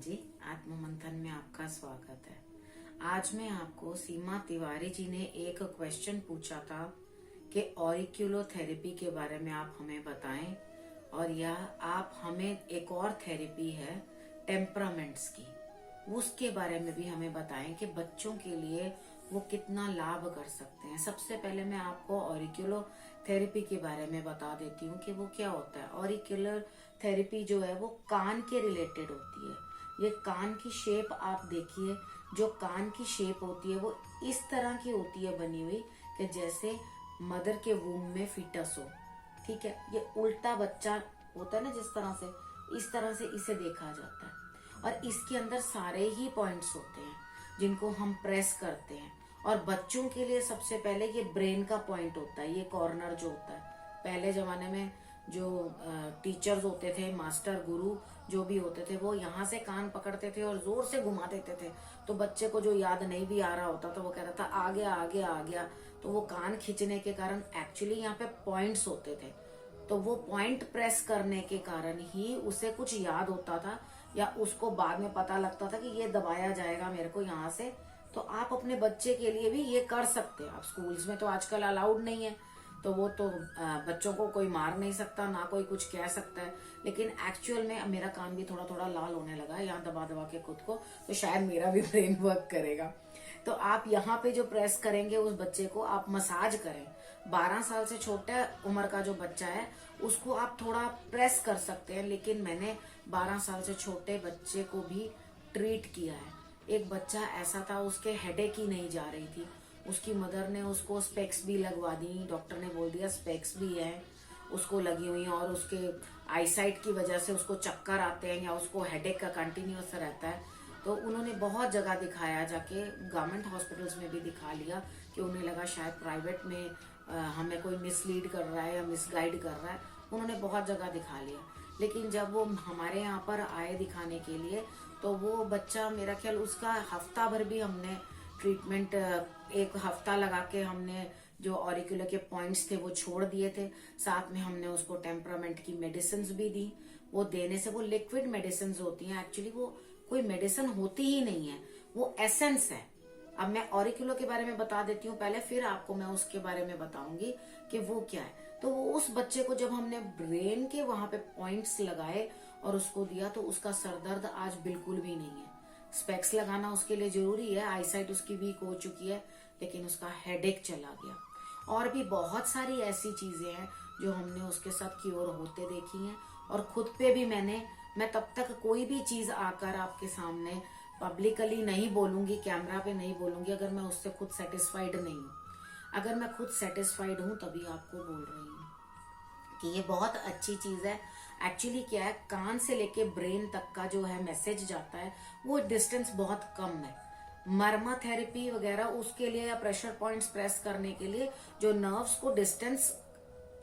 जी, आत्म मंथन में आपका स्वागत है। आज मैं आपको सीमा तिवारी जी ने एक क्वेश्चन पूछा था कि ऑरिक्यूलोथेरेपी के बारे में आप हमें बताएं, और यह आप हमें एक और थेरेपी है टेम्परामेंट्स की, उसके बारे में भी हमें बताएं कि बच्चों के लिए वो कितना लाभ कर सकते हैं। सबसे पहले मैं आपको ऑरिक्यूलो थेरेपी के बारे में बता देती हूँ कि वो क्या होता है। ऑरिक्यूलर थेरेपी जो है वो कान के रिलेटेड होती है। ये कान की शेप आप देखिए, जो कान की शेप होती है वो इस तरह की होती है बनी हुई कि जैसे मदर के वूम में फीटस हो। ठीक है, ये उल्टा बच्चा होता है ना, जिस तरह से, इस तरह से इसे देखा जाता है। और इसके अंदर सारे ही पॉइंट्स होते हैं जिनको हम प्रेस करते हैं। और बच्चों के लिए सबसे पहले ये ब्रेन का पॉइंट होता है, ये कॉर्नर जो होता है। पहले जमाने में जो टीचर्स होते थे, मास्टर गुरु जो भी होते थे, वो यहाँ से कान पकड़ते थे और जोर से घुमा देते थे। तो बच्चे को जो याद नहीं भी आ रहा होता तो वो कहता था आ गया आ गया आ गया। तो वो कान खींचने के कारण एक्चुअली यहाँ पे पॉइंट्स होते थे। तो वो पॉइंट प्रेस करने के कारण ही उसे कुछ याद होता था, या उसको बाद में पता लगता था कि ये दबाया जाएगा मेरे को यहाँ से। तो आप अपने बच्चे के लिए भी ये कर सकते हैं। आप स्कूल्स में तो आजकल अलाउड नहीं है, तो वो तो बच्चों को कोई मार नहीं सकता, ना कोई कुछ कह सकता है। लेकिन एक्चुअल में अब मेरा कान भी थोड़ा थोड़ा लाल होने लगा है यहाँ दबा दबा के खुद को, तो शायद मेरा भी ब्रेन वर्क करेगा। तो आप यहाँ पे जो प्रेस करेंगे उस बच्चे को, आप मसाज करें। 12 साल से छोटा उम्र का जो बच्चा है उसको आप थोड़ा प्रेस कर सकते हैं, लेकिन मैंने 12 साल से छोटे बच्चे को भी ट्रीट किया है। एक बच्चा ऐसा था, उसके हेडेक ही नहीं जा रही थी। उसकी मदर ने उसको स्पेक्स भी लगवा दी, डॉक्टर ने बोल दिया स्पेक्स भी है उसको लगी हुई, और उसके आईसाइट की वजह से उसको चक्कर आते हैं या उसको हेडेक का कंटिन्यूअस रहता है। तो उन्होंने बहुत जगह दिखाया, जाके गवर्नमेंट हॉस्पिटल्स में भी दिखा लिया कि उन्हें लगा शायद प्राइवेट में हमें कोई मिसलीड कर रहा है या मिसगाइड कर रहा है। उन्होंने बहुत जगह दिखा लिया, लेकिन जब वो हमारे यहाँ पर आए दिखाने के लिए, तो वो बच्चा, मेरा ख्याल उसका हफ्ता भर भी हमने ट्रीटमेंट, एक हफ्ता लगा के हमने जो ऑरिकुलर के पॉइंट्स थे वो छोड़ दिए थे। साथ में हमने उसको टेम्परामेंट की मेडिसिन भी दी। वो देने से, वो लिक्विड मेडिसिन होती हैं, एक्चुअली वो कोई मेडिसिन होती ही नहीं है, वो एसेंस है। अब मैं ऑरिकुलर के बारे में बता देती हूँ पहले, फिर आपको मैं उसके बारे में बताऊंगी कि वो क्या है। तो वो उस बच्चे को जब हमने ब्रेन के वहां पे पॉइंट्स लगाए और उसको दिया, तो उसका सरदर्द आज बिल्कुल भी नहीं है। स्पेक्स लगाना उसके लिए जरूरी है, आईसाइट उसकी वीक हो चुकी है, लेकिन उसका हेडेक चला गया। और भी बहुत सारी ऐसी चीजें हैं जो हमने उसके साथ क्योर होते देखी हैं। और खुद पे भी मैं तब तक कोई भी चीज आकर आपके सामने पब्लिकली नहीं बोलूंगी, कैमरा पे नहीं बोलूंगी, अगर मैं उससे खुद सेटिस्फाइड नहीं हूँ। अगर मैं खुद सेटिस्फाइड हूँ तभी आपको बोल रही हूँ कि ये बहुत अच्छी चीज है। एक्चुअली क्या है, कान से लेके ब्रेन तक का जो है मैसेज जाता है, वो डिस्टेंस बहुत कम है। मर्मा थेरेपी वगैरह उसके लिए, या प्रेशर पॉइंट्स प्रेस करने के लिए जो नर्व्स को डिस्टेंस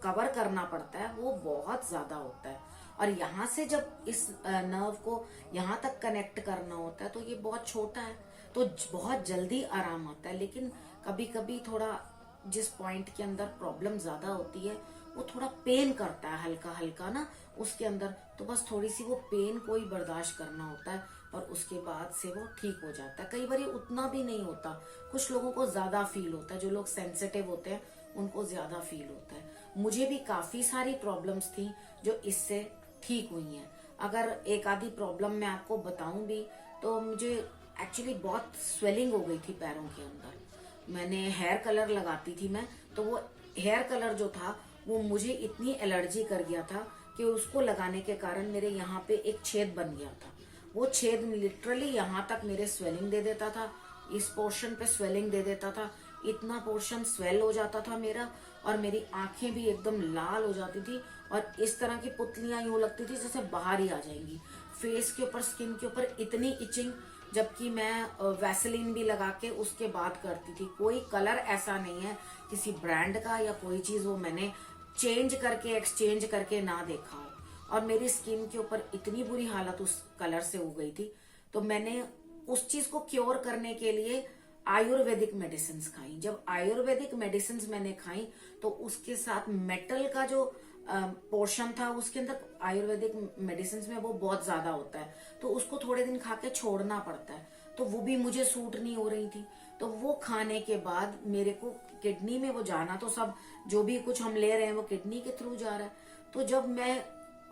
कवर करना पड़ता है वो बहुत ज्यादा होता है। और यहाँ से जब इस नर्व को यहाँ तक कनेक्ट करना होता है तो ये बहुत छोटा है, तो बहुत जल्दी आराम आता है। लेकिन कभी कभी थोड़ा, जिस पॉइंट के अंदर प्रॉब्लम ज्यादा होती है वो थोड़ा पेन करता है हल्का हल्का ना उसके अंदर, तो बस थोड़ी सी वो पेन को ही बर्दाश्त करना होता है, और उसके बाद से वो ठीक हो जाता है। कई बार उतना भी नहीं होता, कुछ लोगों को ज्यादा फील होता है, जो लोग सेंसिटिव होते हैं उनको ज्यादा फील होता है। मुझे भी काफी सारी प्रॉब्लम्स थी जो इससे ठीक हुई हैं। अगर एक आधी प्रॉब्लम मैं आपको बताऊं भी, तो मुझे एक्चुअली बहुत स्वेलिंग हो गई थी पैरों के अंदर। मैंने हेयर कलर लगाती थी मैं, तो वो हेयर कलर जो था वो मुझे इतनी एलर्जी कर गया था कि उसको लगाने के कारण मेरे यहाँ पे एक छेद बन गया था। वो छेद लिटरली यहाँ तक मेरे स्वेलिंग दे देता था, इस पोर्शन पे स्वेलिंग दे देता था, इतना पोर्शन स्वेल हो जाता था मेरा, और मेरी आंखें भी एकदम लाल हो जाती थी, और इस तरह की पुतलियां यूं लगती थी जैसे बाहर ही आ जाएंगी। फेस के ऊपर, स्किन के ऊपर इतनी इचिंग, जबकि मैं वैसलीन भी लगा के उसके बाद करती थी। कोई कलर ऐसा नहीं है किसी ब्रांड का या कोई चीज वो मैंने चेंज करके, एक्सचेंज करके ना देखा हो। और मेरी स्किन के ऊपर इतनी बुरी हालत उस कलर से हो गई थी, तो मैंने उस चीज को क्योर करने के लिए आयुर्वेदिक मेडिसिन खाई। जब आयुर्वेदिक मेडिसिन मैंने खाई तो उसके साथ मेटल का जो पोर्शन था उसके अंदर आयुर्वेदिक मेडिसिन में वो बहुत ज्यादा होता है, तो उसको थोड़े दिन खा के छोड़ना पड़ता है, तो वो भी मुझे सूट नहीं हो रही थी। तो वो खाने के बाद मेरे को किडनी में वो जाना, तो सब जो भी कुछ हम ले रहे हैं वो किडनी के थ्रू जा रहा है। तो जब मैं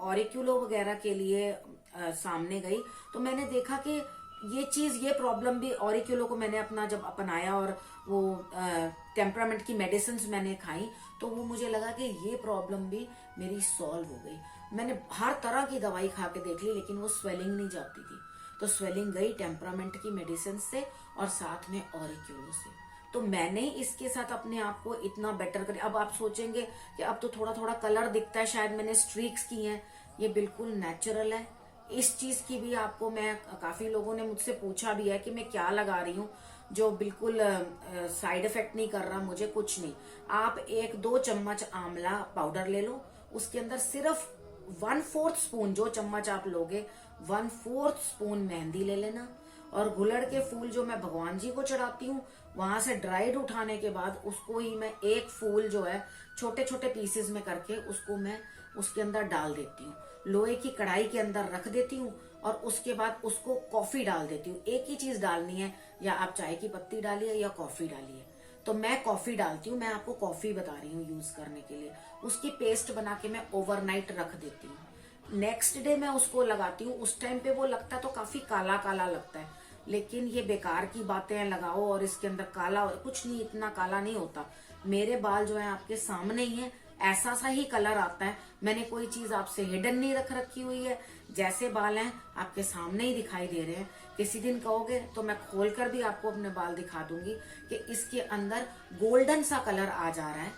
ऑरिक्यूलो वगैरह के लिए सामने गई तो मैंने देखा कि ये प्रॉब्लम भी ऑरिक्यूलो को मैंने अपना जब अपनाया और वो टेम्परामेंट की मेडिसिन मैंने खाई, तो वो मुझे लगा कि ये प्रॉब्लम भी मेरी सॉल्व हो गई। मैंने हर तरह की दवाई खा के देख ली लेकिन वो स्वेलिंग नहीं जाती थी, तो स्वेलिंग गई टेम्परामेंट की मेडिसिन से और साथ में ऑरिक्यूलो से। तो मैंने इसके साथ अपने आप को इतना बेटर कर। अब आप सोचेंगे कि अब तो थोड़ा थोड़ा कलर दिखता है, शायद मैंने स्ट्रीक्स की हैं, ये बिल्कुल नेचुरल है। इस चीज की भी आपको मैं, काफी लोगों ने मुझसे पूछा भी है कि मैं क्या लगा रही हूँ जो बिल्कुल साइड इफेक्ट नहीं कर रहा मुझे, कुछ नहीं। आप 1-2 चम्मच आंवला पाउडर ले लो, उसके अंदर सिर्फ 1/4 स्पून, जो चम्मच आप लोगे 1/4 स्पून मेहंदी ले लेना, और गुलड़ के फूल जो मैं भगवान जी को चढ़ाती हूँ वहां से ड्राइड उठाने के बाद उसको ही मैं एक फूल जो है छोटे छोटे पीसेस में करके उसको मैं उसके अंदर डाल देती हूँ, लोहे की कढ़ाई के अंदर रख देती हूँ, और उसके बाद उसको कॉफी डाल देती हूँ। एक ही चीज डालनी है, या आप चाय की पत्ती डालिए या कॉफी डालिए। तो मैं कॉफी डालती हूँ, मैं आपको कॉफी बता रही हूँ यूज करने के लिए। उसकी पेस्ट बना के मैं ओवरनाइट रख देती हूँ, नेक्स्ट डे मैं उसको लगाती हूँ। उस टाइम पे वो लगता है तो काफी काला काला लगता है, लेकिन ये बेकार की बातें हैं, लगाओ और इसके अंदर काला कुछ नहीं, इतना काला नहीं होता। मेरे बाल जो है आपके सामने ही है, ऐसा सा ही कलर आता है। मैंने कोई चीज आपसे हिडन नहीं रख रखी हुई है, जैसे बाल हैं आपके सामने ही दिखाई दे रहे हैं। किसी दिन कहोगे तो मैं खोलकर भी आपको अपने बाल दिखा दूंगी कि इसके अंदर गोल्डन सा कलर आ जा रहा है।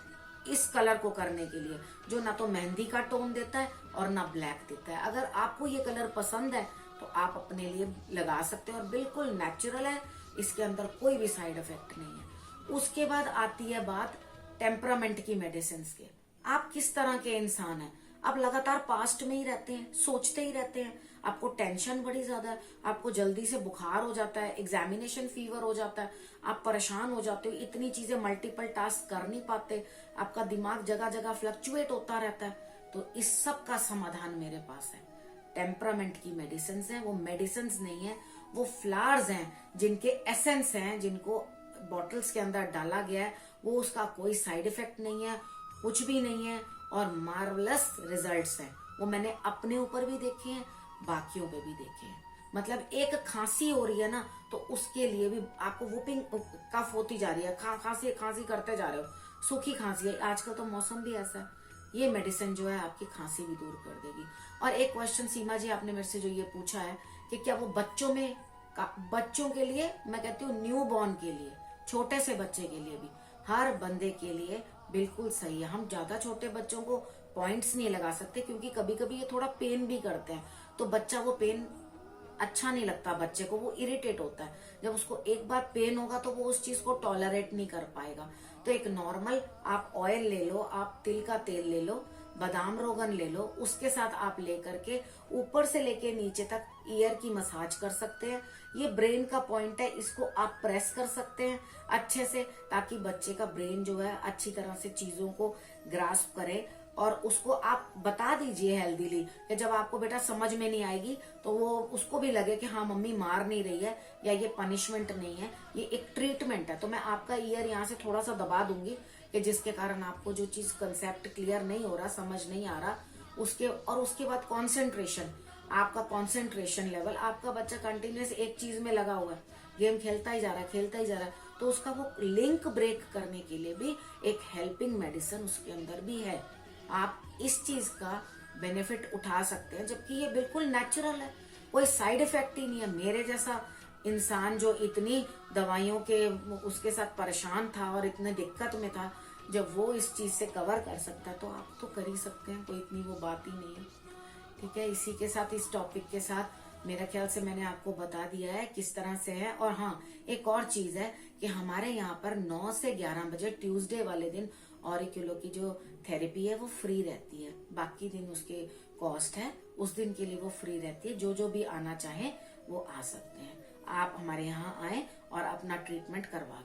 इस कलर को करने के लिए जो ना तो मेहंदी का टोन देता है और ना ब्लैक देता है। अगर आपको ये कलर पसंद है तो आप अपने लिए लगा सकते हो, और बिल्कुल नेचुरल है, इसके अंदर कोई भी साइड इफेक्ट नहीं है। उसके बाद आती है बात टेम्परामेंट की मेडिसिन के। आप किस तरह के इंसान हैं? आप लगातार पास्ट में ही रहते हैं, सोचते ही रहते हैं, आपको टेंशन बड़ी ज्यादा है, आपको जल्दी से बुखार हो जाता है, एग्जामिनेशन फीवर हो जाता है, आप परेशान हो जाते हो, इतनी चीजें मल्टीपल टास्क कर नहीं पाते, आपका दिमाग जगह जगह फ्लक्चुएट होता रहता है। तो इस सब का समाधान मेरे पास है। टेम्परामेंट की मेडिसिन है, वो मेडिसिन नहीं है, वो फ्लावर्स हैं जिनके एसेंस हैं, जिनको बॉटल्स के अंदर डाला गया है। वो उसका कोई साइड इफेक्ट नहीं है, कुछ भी नहीं है, और मार्वलस रिजल्ट्स हैं। वो मैंने अपने ऊपर भी देखे हैं, बाकियों पे भी देखे हैं। मतलब एक खांसी हो रही है ना, तो उसके लिए भी आपको वुपिंग कफ होती जा रही है, खांसी खांसी करते जा रहे हो, सूखी खांसी है, आजकल तो मौसम भी ऐसा है, ये मेडिसिन जो है आपकी खांसी भी दूर कर देगी। और एक क्वेश्चन सीमा जी आपने मेरे से जो ये पूछा है कि क्या वो बच्चों के लिए, मैं कहती हूँ न्यू बॉर्न के लिए, छोटे से बच्चे के लिए भी, हर बंदे के लिए बिल्कुल सही है। हम ज्यादा छोटे बच्चों को पॉइंट्स नहीं लगा सकते क्योंकि कभी कभी ये थोड़ा पेन भी करते हैं, तो बच्चा वो पेन अच्छा नहीं लगता बच्चे को, वो इरिटेट होता है। जब उसको एक बार पेन होगा तो वो उस चीज को टॉलरेट नहीं कर पाएगा। तो एक नॉर्मल आप ऑयल ले लो, आप तिल का तेल ले लो, बादाम रोगन ले लो, उसके साथ आप लेकर के ऊपर से लेके नीचे तक ईयर की मसाज कर सकते हैं। ये ब्रेन का पॉइंट है, इसको आप प्रेस कर सकते हैं अच्छे से, ताकि बच्चे का ब्रेन जो है अच्छी तरह से चीजों को ग्रास्प करे। और उसको आप बता दीजिए हेल्दीली कि जब आपको बेटा समझ में नहीं आएगी तो वो उसको भी लगे कि हाँ मम्मी मार नहीं रही है, या ये पनिशमेंट नहीं है, ये एक ट्रीटमेंट है। तो मैं आपका ईयर यहाँ से थोड़ा सा दबा दूंगी कि जिसके कारण आपको जो चीज कंसेप्ट क्लियर नहीं हो रहा, समझ नहीं आ रहा, उसके बाद कंसंट्रेशन, आपका कंसंट्रेशन लेवल, आपका बच्चा कंटिन्यूस एक चीज में लगा हुआ है, गेम खेलता ही जा रहा है, तो उसका वो लिंक ब्रेक करने के लिए भी एक हेल्पिंग मेडिसिन उसके अंदर भी है। आप इस चीज का बेनिफिट उठा सकते हैं, जबकि ये बिल्कुल नेचुरल है, कोई साइड इफेक्ट ही नहीं है। मेरे जैसा इंसान जो इतनी दवाइयों के उसके साथ परेशान था और इतने दिक्कत में था, जब वो इस चीज से कवर कर सकता है तो आप तो कर ही सकते हैं, कोई इतनी वो बात ही नहीं है। ठीक है, इसी के साथ, इस टॉपिक के साथ मेरा ख्याल से मैंने आपको बता दिया है किस तरह से है। और हाँ, एक और चीज है कि हमारे यहाँ पर 9 से 11 बजे ट्यूसडे वाले दिन ऑरिक्यूलो की जो थेरेपी है वो फ्री रहती है, बाकी दिन उसके कॉस्ट है, उस दिन के लिए वो फ्री रहती है। जो भी आना चाहे वो आ सकते हैं, आप हमारे यहाँ आए और अपना ट्रीटमेंट करवा